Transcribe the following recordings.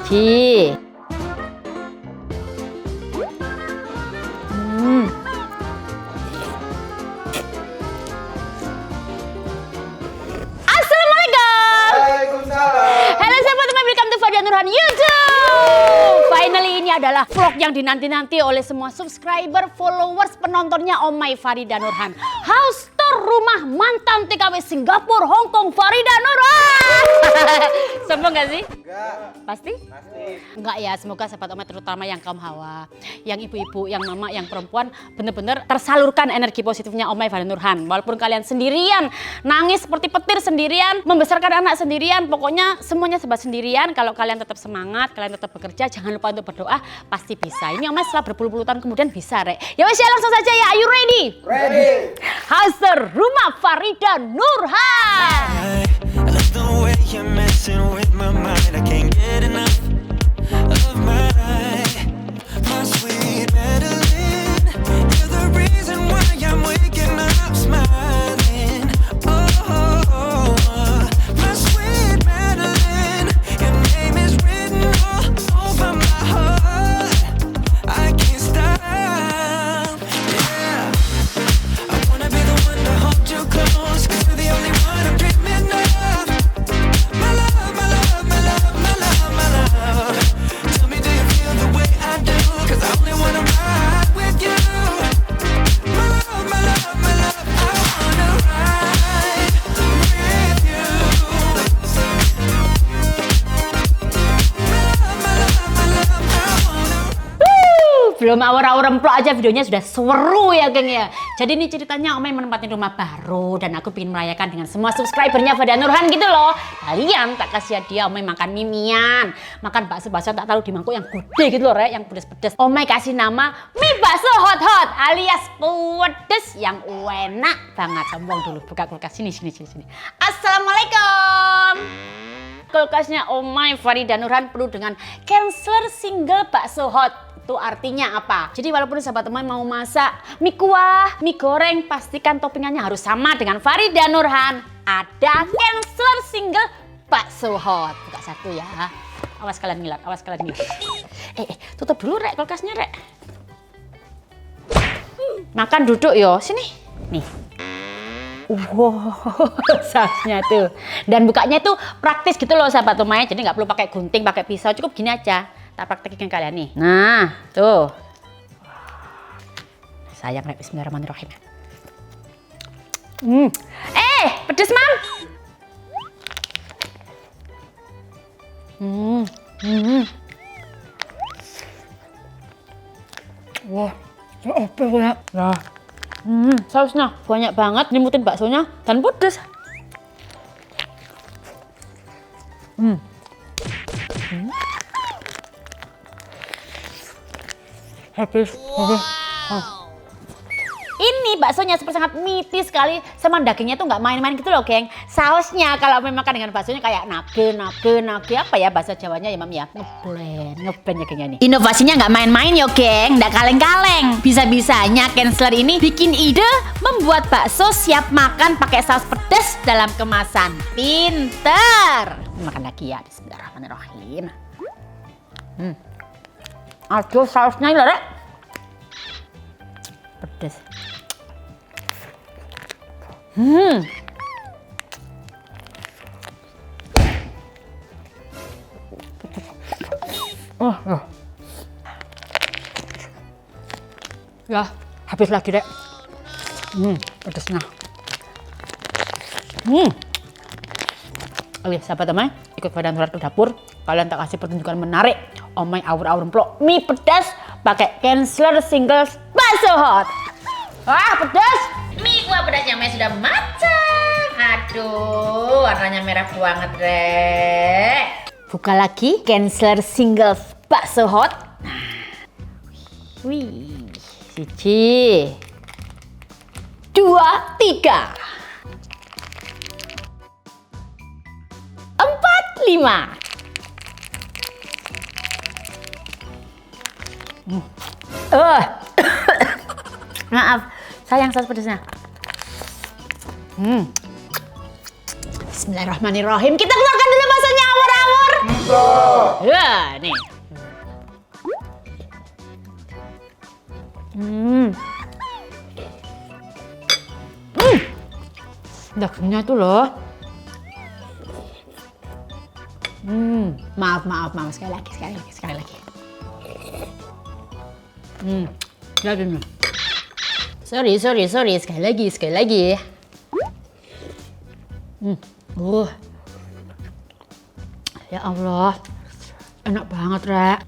Cici. Assalamualaikum. Waalaikumsalam. Halo sahabat teman, welcome to Farida Nurhan YouTube. Finally ini adalah vlog yang dinanti-nanti oleh semua subscriber, followers, penontonnya Omai Farida Nurhan. House tour rumah mantan TKW Singapura, Hong Kong Farida Nurhan. Sombong gak sih? Enggak. Pasti? Pasti. Enggak ya, semoga sahabat Omai terutama yang kaum hawa, yang ibu-ibu, yang mama, yang perempuan bener-bener tersalurkan energi positifnya Omai Farida Nurhan. Walaupun kalian sendirian, nangis seperti petir sendirian, membesarkan anak sendirian, pokoknya semuanya serba sendirian. Kalau kalian tetap semangat, kalian tetap bekerja, jangan lupa untuk berdoa, pasti bisa. Ini Omai setelah berpuluh-puluh tahun kemudian bisa, Rek. Ya wes ya, langsung saja ya, are you ready? Ready. House tour rumah Farida Nurhan. I love the way you're messing with my mind. I can't get enough of my sweet Madeline. You're the reason why I'm waking up smiling. Oh, my sweet Madeline. Your name is written all over my heart. I can't stop. Yeah, I wanna be the one to hold you close, 'cause you're the only one I'm dreaming of. My love, my love, my love, my love, my love. Tell me, do you feel the way I do? 'Cause I only wanna ride with you. My love, my love, my love, I wanna ride with you. My love, my love, my love, I wanna. Belum awur-awur remplok aja videonya sudah seru ya geng ya. Jadi ini ceritanya Omai menempati rumah baru dan aku ingin merayakan dengan semua subscribernya Farida Nurhan gitu loh. Kalian tak kasih hadiah Omai makan mimian, makan bakso-bakso tak taruh di mangkuk yang gede gitu loh, Rek, yang pedes-pedes. Omai kasih nama mie bakso hot-hot alias pedes yang enak banget. Sombong dulu, buka kulkas sini. Assalamualaikum. Kulkasnya Omai Farida Nurhan penuh dengan cancer single bakso hot. Itu artinya apa? Jadi walaupun sahabat Omai mau masak mie kuah, mie goreng, pastikan toppingannya harus sama dengan Farida Nurhan. Ada cancer single bakso hot. Buka satu ya. Awas kalian ngilat, tutup dulu, Rek, kulkasnya, Rek. Makan duduk yo, sini. Nih. Wow, sausnya tuh. Dan bukanya tuh praktis gitu loh sahabat Omai. Jadi nggak perlu pakai gunting, pakai pisau, cukup gini aja. Tak praktekin kalian nih. Nah, tuh. Sayang, Rek, bismillahirrahmanirrahim. Pedes, Mam. Wah, apa ya? Nah. Sausnya banyak banget, nyembutin baksonya dan pedes. Habis. Ini baksonya sangat meaty sekali, sama dagingnya tuh nggak main-main gitu loh, geng. Sausnya kalau memang makan dengan baksonya kayak nage apa ya bahasa Jawanya ya, Mam ya? Ngeblend ya gengnya nih. Inovasinya nggak main-main yo, geng, nggak kaleng-kaleng. Bisa-bisanya Canceler ini bikin ide membuat bakso siap makan pakai saus pedas dalam kemasan. Pinter. Makan lagi ya, bismillahirrahmanirrahim. Aduh, sausnya ini, Rek. Pedas. Ya, habis lagi, Rek. Pedasnya. Oke, sahabat Omai, ikut Farida Nurhan ke dapur. Kalian tak kasih pertunjukan menarik. Omai awur-awur remplok mie pedas pakai Canceler single bakso hot. Wah, pedas. Mie kuah pedasnya Omai sudah matang. Aduh, warnanya merah banget, Rek. Buka lagi Canceler single bakso hot. Wih, Cici. 2, 3. 4, 5. Maaf, sayang saus pedasnya. Bismillahirrahmanirrahim. Kita keluarkan dulu baksonya awur-awur. Ya, nih. Dagingnya itu loh. Maaf. Sekali lagi. Lihat ini. Sorry. Sekali lagi. Ya Allah. Enak banget, Rek.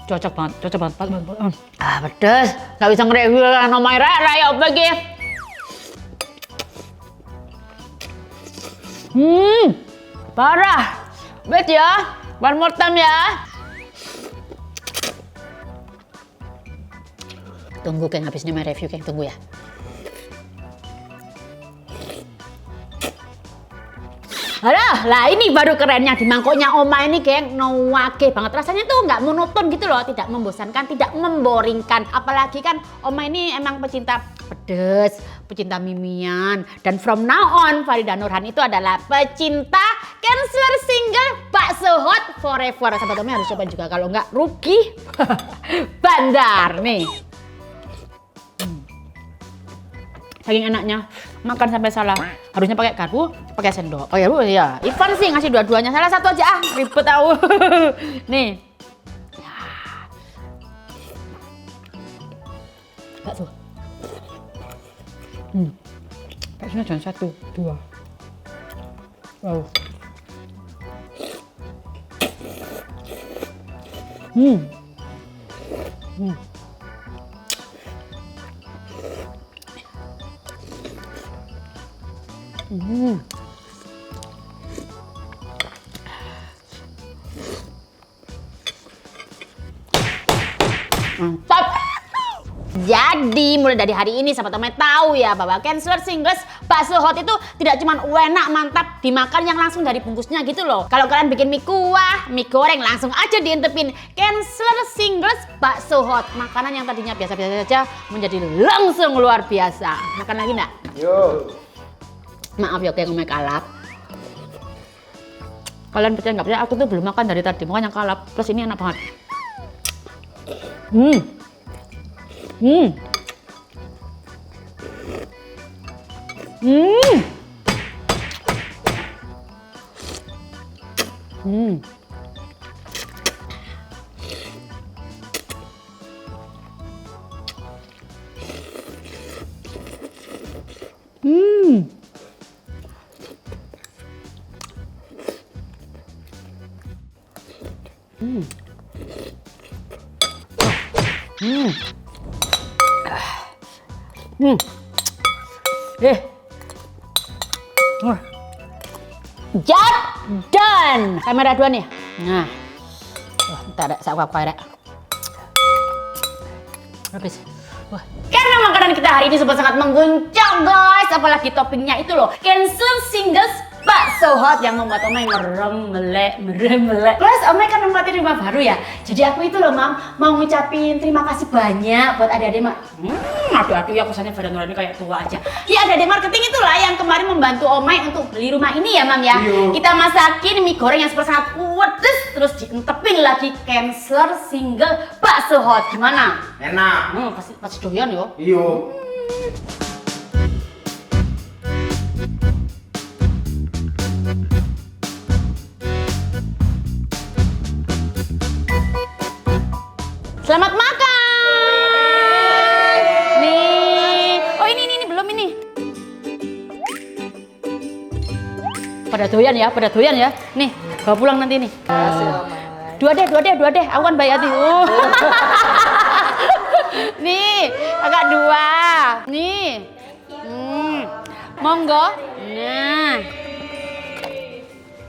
Cocok banget. Pedes. Gak bisa nge-review kan omae Rek ya apa iki? Parah. Wait ya. One more time ya. Tunggu Keng, habisnya main review Keng, tunggu ya. Alah, lah ini baru kerennya di mangkoknya Oma ini Geng, wake banget. Rasanya tuh nggak monoton gitu loh, tidak membosankan, tidak memboringkan. Apalagi kan Oma ini emang pecinta pedes, pecinta mimian. Dan from now on, Farida Nurhan itu adalah pecinta Cancer single bakso hot forever. Sahabat Oma harus coba juga, kalau nggak rugi. Bandar nih. Saking enaknya, makan sampai salah. Harusnya pakai garpu, pakai sendok. Oh ya Bu, ya. Ivan sih ngasih dua-duanya. Salah satu aja ribet tahu. Nih. Ya. Bakso. Baksonya jangan satu, dua. Wow. Mantap. Jadi mulai dari hari ini sahabat Omai tahu ya bahwa Cancer Singles bakso hot itu tidak cuma enak mantap dimakan yang langsung dari bungkusnya gitu loh. Kalau kalian bikin mie kuah, mie goreng langsung aja diintepin Cancer Singles bakso hot. Makanan yang tadinya biasa-biasa saja menjadi langsung luar biasa. Makan lagi enggak? Yuk. Maaf ya kayak Omai kalap. Kalian percaya nggak percaya? Aku tuh belum makan dari tadi, makanya kalap. Plus ini enak banget. Job done. Kamera dua nih. Nah, ntar saya rek. Habis. Wah. Karena makanan kita hari ini sangat mengguncang guys, apalagi toppingnya itu loh, Cancer Singles bakso hot yang membuat Omai merem melek. Plus Omai kan nempatin rumah baru ya, jadi aku itu loh Mam mau ngucapin terima kasih banyak buat adik-adik aduh ya kesannya Farida Nurhan ini kayak tua aja. Ya adik-adik marketing itulah yang kemarin membantu Omai untuk beli rumah ini ya Mam ya. Iyo. Kita masakin mie goreng yang sangat pedes, terus diintepin lagi Cancer Single bakso hot. Gimana? Enak. Pasti doyan yo. Iyo. Selamat makan. Nih. Oh ini belum ini. Pada doyan ya. Nih, bawa pulang nanti nih. Dua deh. Aku kan bayar nih. Nih, agak dua. Nih. Monggo. Nah.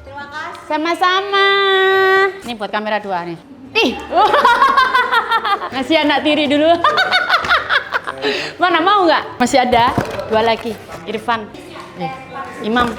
Terima kasih. Sama-sama. Nih buat kamera dua nih. Ih. Ngasih anak tiri dulu. Mana mau nggak? Masih ada. Dua lagi. Irfan. Imam.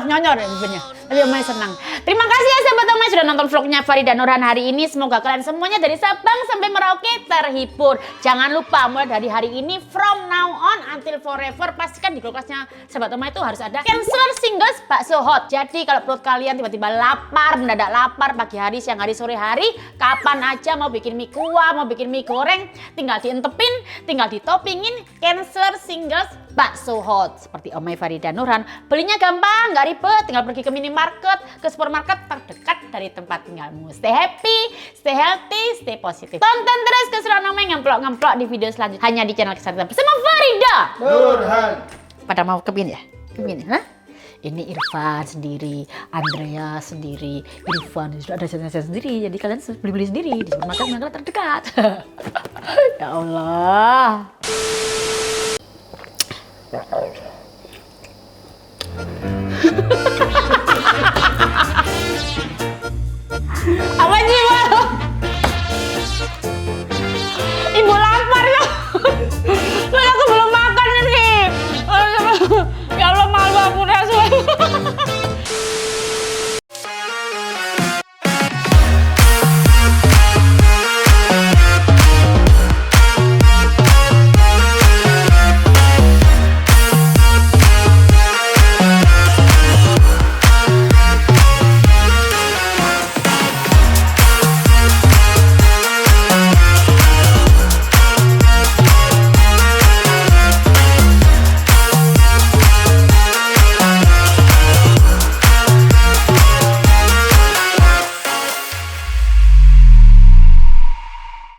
Nyonyor bibirnya. Tapi Omai senang. Terima kasih ya sahabat Omai sudah nonton vlognya Farida Nurhan hari ini. Semoga kalian semuanya dari Sabang sampai Merauke terhibur. Jangan lupa mulai dari hari ini from now on until forever pastikan di kulkasnya sahabat Omai itu harus ada Canceler Singles bakso hot. Jadi kalau perut kalian tiba-tiba lapar, mendadak lapar pagi hari, siang hari, sore hari, kapan aja mau bikin mie kuah, mau bikin mie goreng, tinggal dientepin, tinggal ditopingin Canceler Singles bakso hot seperti Omai Farida Nurhan. Belinya gampang, nggak ribet, tinggal pergi ke minimarket, ke supermarket terdekat dari tempat tinggalmu. Stay happy, stay healthy, stay positif. Tonton terus keseruan Omai ngemplok-ngemplok di video selanjutnya hanya di channel Kesehatan bersama Farida Nurhan. Pada mau kepin ya? Kepin ya? Hah? Ini Irfan sendiri, Andrea sendiri, Irfan sudah ada saya sendiri. Jadi kalian beli-beli sendiri di supermarket yang terdekat. Ya Allah.